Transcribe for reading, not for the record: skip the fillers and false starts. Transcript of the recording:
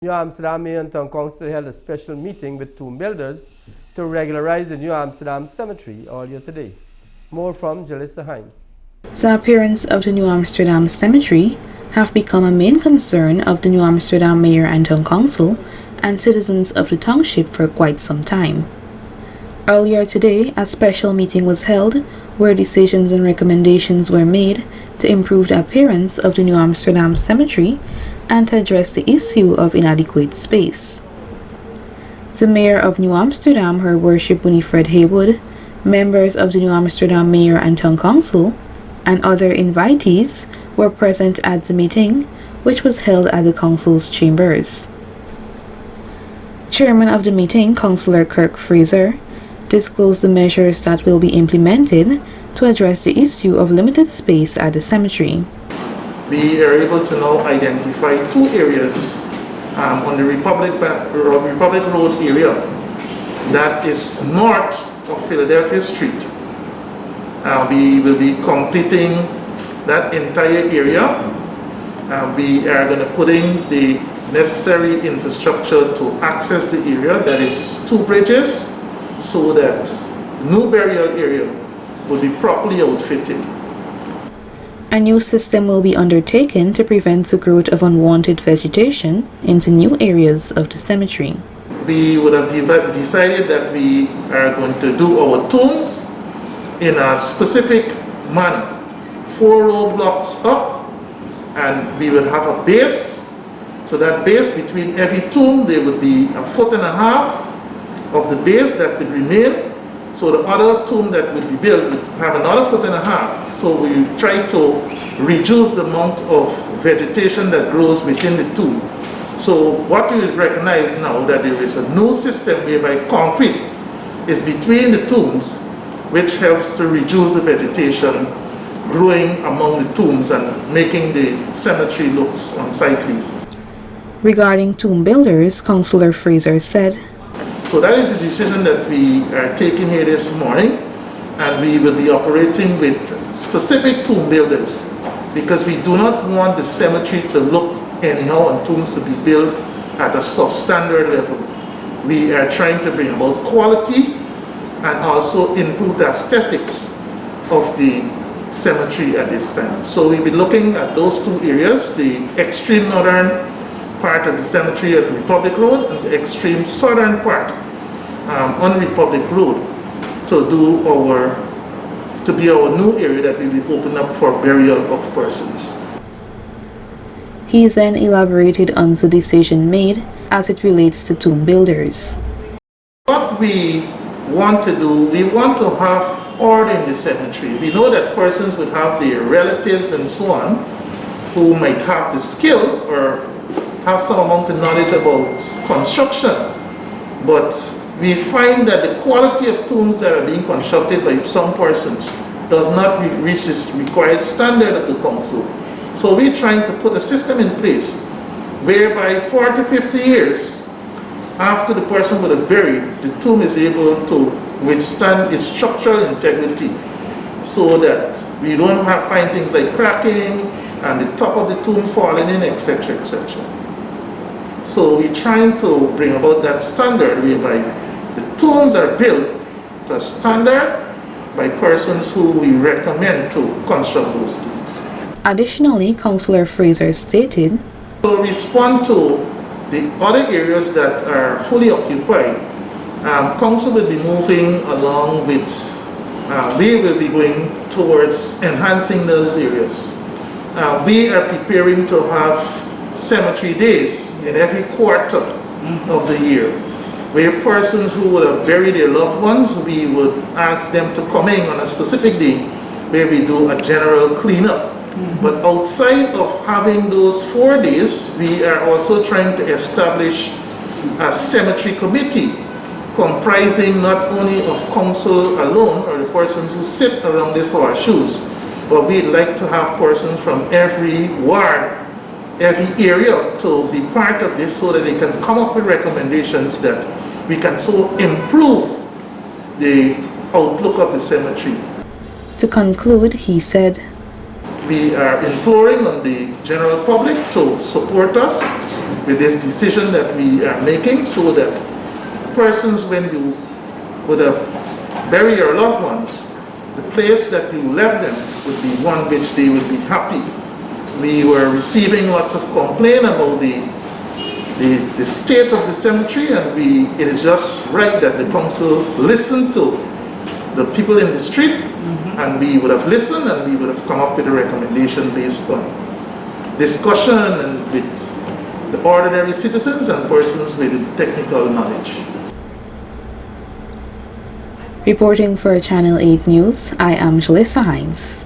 New Amsterdam Mayor and Town Council held a special meeting with tomb builders to regularize the New Amsterdam Cemetery earlier today. More from Jalissa Hines. The appearance of the New Amsterdam Cemetery have become a main concern of the New Amsterdam Mayor and Town Council and citizens of the township for quite some time. Earlier today, a special meeting was held where decisions and recommendations were made to improve the appearance of the New Amsterdam Cemetery and to address the issue of inadequate space. The Mayor of New Amsterdam, Her Worship Winifred Haywood, members of the New Amsterdam Mayor and Town Council, and other invitees were present at the meeting, which was held at the Council's chambers. Chairman of the meeting, Councillor Kirk Fraser, disclosed the measures that will be implemented to address the issue of limited space at the cemetery. We are able to now identify two areas on the Republic Road area that is north of Philadelphia Street. We will be completing that entire area. We are going to put in the necessary infrastructure to access the area, that is 2 bridges, so that the new burial area will be properly outfitted. A new system will be undertaken to prevent the growth of unwanted vegetation into new areas of the cemetery. We would have decided that we are going to do our tombs in a specific manner. 4 row blocks up, and we will have a base. So that base, between every tomb, there would be 1.5 feet of the base that would remain. So the other tomb that will be built would have another 1.5 feet. So we try to reduce the amount of vegetation that grows within the tomb. So what we recognize now that there is a new system whereby concrete is between the tombs, which helps to reduce the vegetation growing among the tombs and making the cemetery look unsightly. Regarding tomb builders, Councillor Fraser said, so that is the decision that we are taking here this morning, and we will be operating with specific tomb builders because we do not want the cemetery to look anyhow and tombs to be built at a substandard level. We are trying to bring about quality and also improve the aesthetics of the cemetery at this time. So we'll be looking at those 2 areas, the extreme northern part of the cemetery at Republic Road and the extreme southern part on Republic Road to be our new area that we will open up for burial of persons. He then elaborated on the decision made as it relates to tomb builders. What we want to do, we want to have order in the cemetery. We know that persons would have their relatives and so on who might have the skill or have some amount of knowledge about construction, but we find that the quality of tombs that are being constructed by some persons does not reach this required standard of the council. So we're trying to put a system in place whereby 40, 50 years after the person would have buried, the tomb is able to withstand its structural integrity so that we don't find things like cracking and the top of the tomb falling in, etc., etc. So we're trying to bring about that standard whereby the tombs are built to a standard by persons who we recommend to construct those tombs. Additionally, Councillor Fraser stated, to respond to the other areas that are fully occupied, Council will be moving along with, we will be going towards enhancing those areas. We are preparing to have cemetery days in every quarter of the year, where persons who would have buried their loved ones, we would ask them to come in on a specific day where we do a general cleanup. But outside of having those 4 days, we are also trying to establish a cemetery committee comprising not only of council alone or the persons who sit around this our shoes, but we'd like to have persons from every ward, every area to be part of this so that they can come up with recommendations that we can so improve the outlook of the cemetery. To conclude, he said, we are imploring on the general public to support us with this decision that we are making, so that persons, when you would have buried your loved ones, the place that you left them would be one which they would be happy. We were receiving lots of complaint about the state of the cemetery, and it is just right that the council listen to the people in the street, and we would have listened, and we would have come up with a recommendation based on discussion and with the ordinary citizens and persons with technical knowledge. Reporting for Channel 8 News, I am Jalissa Hines.